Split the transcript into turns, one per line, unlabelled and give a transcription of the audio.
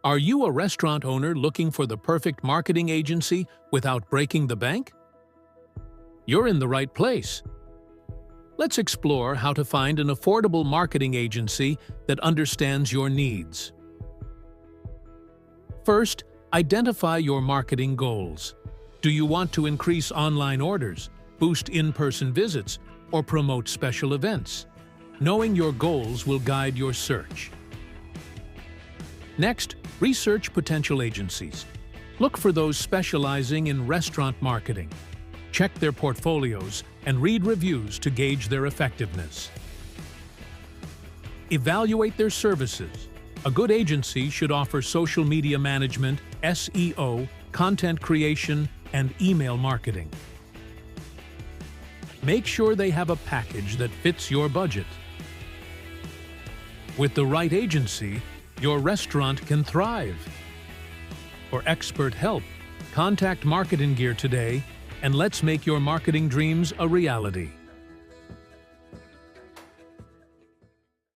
Are you a restaurant owner looking for the perfect marketing agency without breaking the bank? You're in the right place. Let's explore how to find an affordable marketing agency that understands your needs. First, identify your marketing goals. Do you want to increase online orders, boost in-person visits, or promote special events? Knowing your goals will guide your search. Next, research potential agencies. Look for those specializing in restaurant marketing. Check their portfolios and read reviews to gauge their effectiveness. Evaluate their services. A good agency should offer social media management, SEO, content creation, and email marketing. Make sure they have a package that fits your budget. With the right agency, your restaurant can thrive. For expert help, contact MarketinGear today, and let's make your marketing dreams a reality.